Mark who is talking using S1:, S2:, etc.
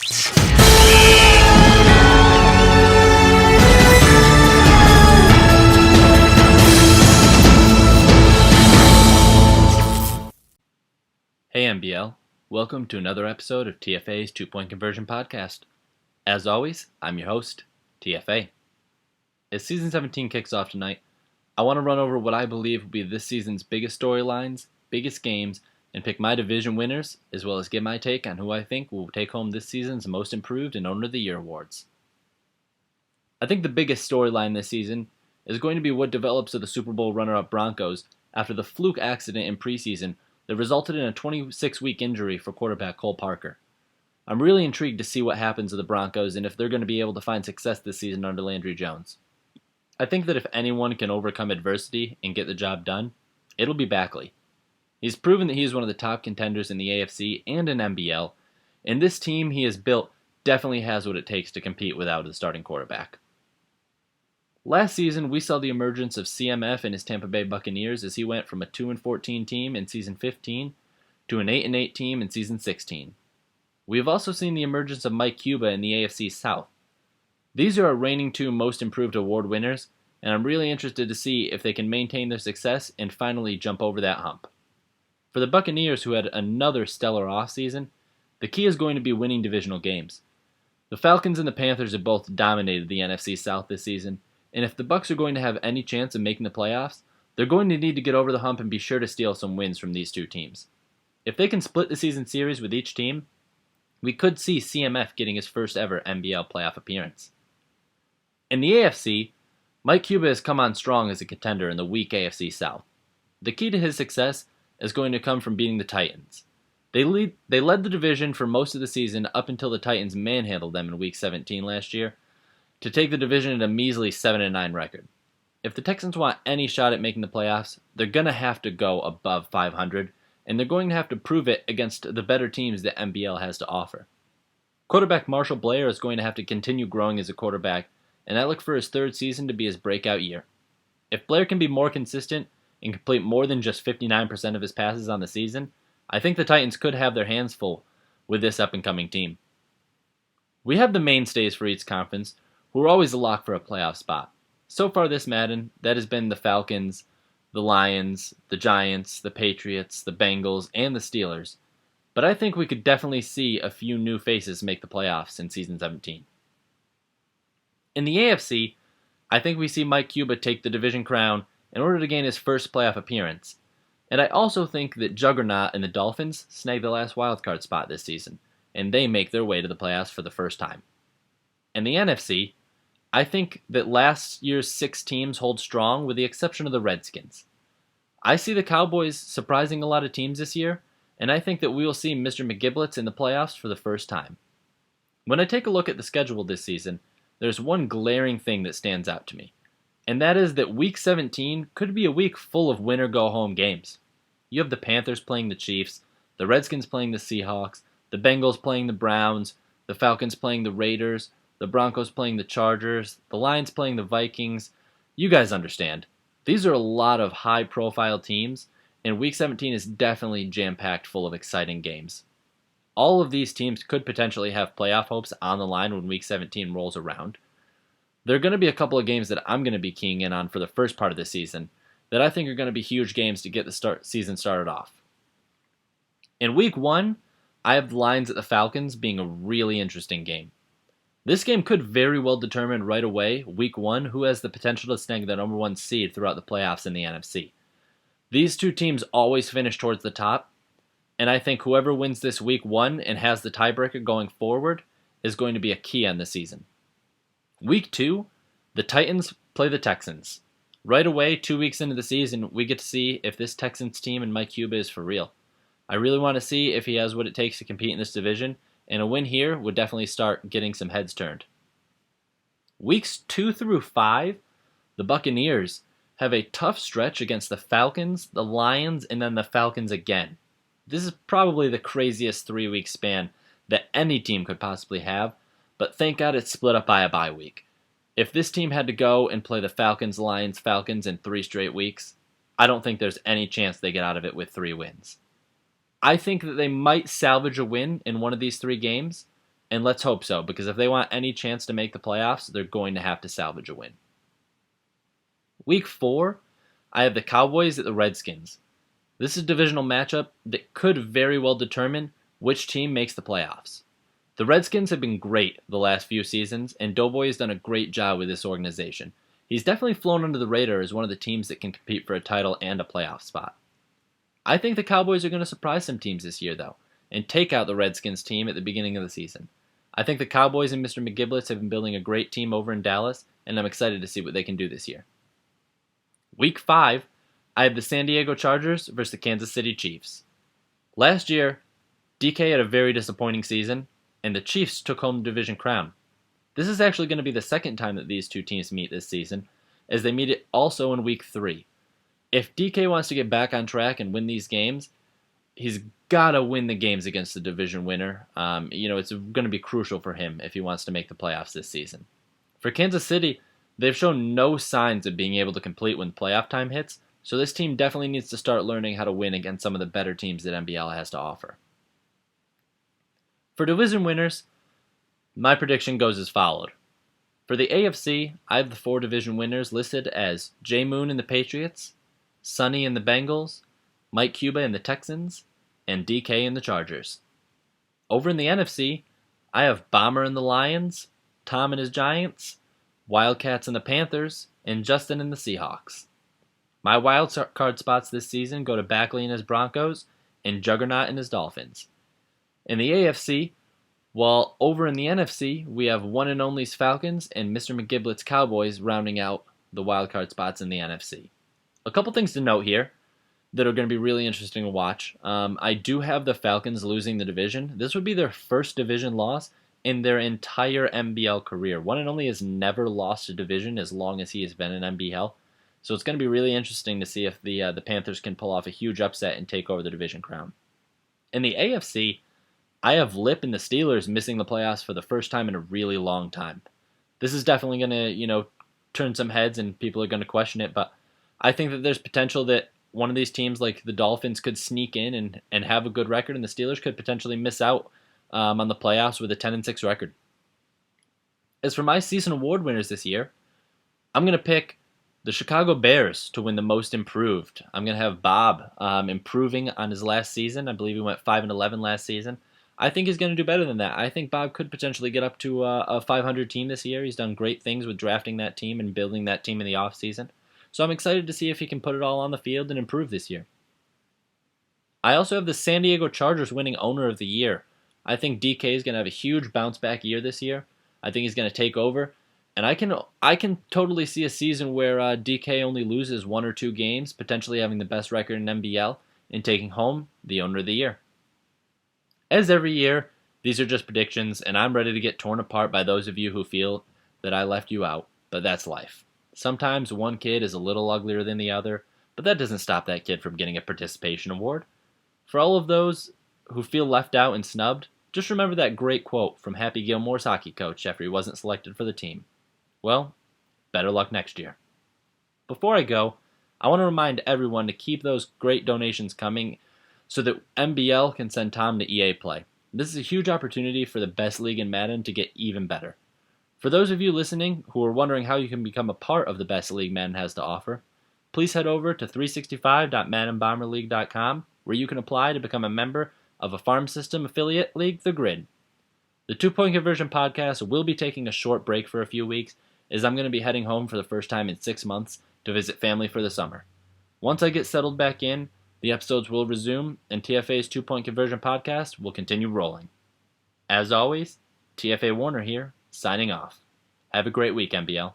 S1: Hey MBL, welcome to another episode of TFA's 2-Point Conversion Podcast. As always, I'm your host, TFA. As Season 17 kicks off tonight, I want to run over what I believe will be this season's biggest storylines, biggest games, and pick my division winners, as well as give my take on who I think will take home this season's Most Improved and Owner of the Year awards. I think the biggest storyline this season is going to be what develops of the Super Bowl runner-up Broncos after the fluke accident in preseason that resulted in a 26-week injury for quarterback Cole Parker. I'm really intrigued to see what happens to the Broncos and if they're going to be able to find success this season under Landry Jones. I think that if anyone can overcome adversity and get the job done, it'll be Backley. He's proven that he is one of the top contenders in the AFC and in NBL, and this team he has built definitely has what it takes to compete without a starting quarterback. Last season, we saw the emergence of CMF and his Tampa Bay Buccaneers as he went from a 2-14 team in Season 15 to an 8-8 team in Season 16. We have also seen the emergence of Mike Cuba in the AFC South. These are our reigning 2 Most Improved Award winners, and I'm really interested to see if they can maintain their success and finally jump over that hump. For the Buccaneers, who had another stellar offseason, the key is going to be winning divisional games. The Falcons and the Panthers have both dominated the NFC South this season, and if the Bucs are going to have any chance of making the playoffs, they're going to need to get over the hump and be sure to steal some wins from these 2 teams. If they can split the season series with each team, we could see CMF getting his first ever NBL playoff appearance. In the AFC, Mike Cuba has come on strong as a contender in the weak AFC South. The key to his success is going to come from beating the Titans. They led the division for most of the season up until the Titans manhandled them in Week 17 last year, to take the division at a measly 7-9 record. If the Texans want any shot at making the playoffs, they're going to have to go above 500, and they're going to have to prove it against the better teams that NBL has to offer. Quarterback Marshall Blair is going to have to continue growing as a quarterback, and I look for his 3rd season to be his breakout year. If Blair can be more consistent and complete more than just 59% of his passes on the season, I think the Titans could have their hands full with this up-and-coming team. We have the mainstays for each conference, who are always a lock for a playoff spot. So far this Madden, that has been the Falcons, the Lions, the Giants, the Patriots, the Bengals, and the Steelers. But I think we could definitely see a few new faces make the playoffs in Season 17. In the AFC, I think we see Mike Cuba take the division crown in order to gain his first playoff appearance. And I also think that Juggernaut and the Dolphins snag the last wildcard spot this season, and they make their way to the playoffs for the first time. In the NFC, I think that last year's 6 teams hold strong with the exception of the Redskins. I see the Cowboys surprising a lot of teams this year, and I think that we will see Mr. McGiblets in the playoffs for the first time. When I take a look at the schedule this season, there's one glaring thing that stands out to me, and that is that Week 17 could be a week full of win-or-go-home games. You have the Panthers playing the Chiefs, the Redskins playing the Seahawks, the Bengals playing the Browns, the Falcons playing the Raiders, the Broncos playing the Chargers, the Lions playing the Vikings. You guys understand. These are a lot of high-profile teams, and Week 17 is definitely jam-packed full of exciting games. All of these teams could potentially have playoff hopes on the line when Week 17 rolls around. There are going to be a couple of games that I'm going to be keying in on for the first part of the season that I think are going to be huge games to get the season started off. In Week 1, I have the Lions at the Falcons being a really interesting game. This game could very well determine right away, Week 1, who has the potential to snag the number 1 seed throughout the playoffs in the NFC. These 2 teams always finish towards the top, and I think whoever wins this Week 1 and has the tiebreaker going forward is going to be a key on the season. Week 2, the Titans play the Texans. Right away, 2 weeks into the season, we get to see if this Texans team and Mike Cuba is for real. I really want to see if he has what it takes to compete in this division, and a win here would definitely start getting some heads turned. Weeks 2 through 5, the Buccaneers have a tough stretch against the Falcons, the Lions, and then the Falcons again. This is probably the craziest 3-week span that any team could possibly have, but thank God it's split up by a bye week. If this team had to go and play the Falcons, Lions, Falcons in 3 straight weeks, I don't think there's any chance they get out of it with 3 wins. I think that they might salvage a win in one of these 3 games, And let's hope so, because if they want any chance to make the playoffs, they're going to have to salvage a win. Week 4, I have the Cowboys at the Redskins. This is a divisional matchup that could very well determine which team makes the playoffs. The Redskins have been great the last few seasons, and Doughboy has done a great job with this organization. He's definitely flown under the radar as one of the teams that can compete for a title and a playoff spot. I think the Cowboys are going to surprise some teams this year, though, and take out the Redskins team at the beginning of the season. I think the Cowboys and Mr. McGiblets have been building a great team over in Dallas, and I'm excited to see what they can do this year. Week 5, I have the San Diego Chargers versus the Kansas City Chiefs. Last year, DK had a very disappointing season, and the Chiefs took home the division crown. This is actually going to be the second time that these two teams meet this season, as they meet it also in Week 3. If DK wants to get back on track and win these games, he's got to win the games against the division winner. It's going to be crucial for him if he wants to make the playoffs this season. For Kansas City, they've shown no signs of being able to complete when playoff time hits, so this team definitely needs to start learning how to win against some of the better teams that NBL has to offer. For division winners, my prediction goes as followed. For the AFC, I have the 4 division winners listed as Jay Moon and the Patriots, Sonny and the Bengals, Mike Cuba and the Texans, and DK and the Chargers. Over in the NFC, I have Bomber and the Lions, Tom and his Giants, Wildcats and the Panthers, and Justin and the Seahawks. My wild card spots this season go to Backley and his Broncos, and Juggernaut and his Dolphins. In the AFC, while over in the NFC, we have one and only's Falcons and Mr. McGiblet's Cowboys rounding out the wild card spots in the NFC. A couple things to note here that are going to be really interesting to watch. I do have the Falcons losing the division. This would be their first division loss in their entire NBL career. One and only has never lost a division as long as he has been in NBL. So it's going to be really interesting to see if the Panthers can pull off a huge upset and take over the division crown. In the AFC, I have Lip and the Steelers missing the playoffs for the first time in a really long time. This is definitely going to, turn some heads and people are going to question it, but I think that there's potential that one of these teams like the Dolphins could sneak in and have a good record, and the Steelers could potentially miss out on the playoffs with a 10-6 record. As for my season award winners this year, I'm going to pick the Chicago Bears to win the most improved. I'm going to have Bob improving on his last season. I believe he went 5-11 last season. I think he's going to do better than that. I think Bob could potentially get up to a 500 team this year. He's done great things with drafting that team and building that team in the offseason. So I'm excited to see if he can put it all on the field and improve this year. I also have the San Diego Chargers winning Owner of the Year. I think DK is going to have a huge bounce back year this year. I think he's going to take over. And I can totally see a season where DK only loses 1 or 2 games, potentially having the best record in NBL, and taking home the Owner of the Year. As every year, these are just predictions, and I'm ready to get torn apart by those of you who feel that I left you out, but that's life. Sometimes one kid is a little uglier than the other, but that doesn't stop that kid from getting a participation award. For all of those who feel left out and snubbed, just remember that great quote from Happy Gilmore's hockey coach after he wasn't selected for the team. Well, better luck next year. Before I go, I want to remind everyone to keep those great donations coming so that NBL can send Tom to EA Play. This is a huge opportunity for the best league in Madden to get even better. For those of you listening who are wondering how you can become a part of the best league Madden has to offer, please head over to 365.maddenbomberleague.com where you can apply to become a member of a farm system affiliate league, The Grid. The 2-Point Conversion podcast will be taking a short break for a few weeks as I'm going to be heading home for the first time in 6 months to visit family for the summer. Once I get settled back in, the episodes will resume and TFA's 2-Point Conversion podcast will continue rolling. As always, TFA Warner here, signing off. Have a great week, NBL.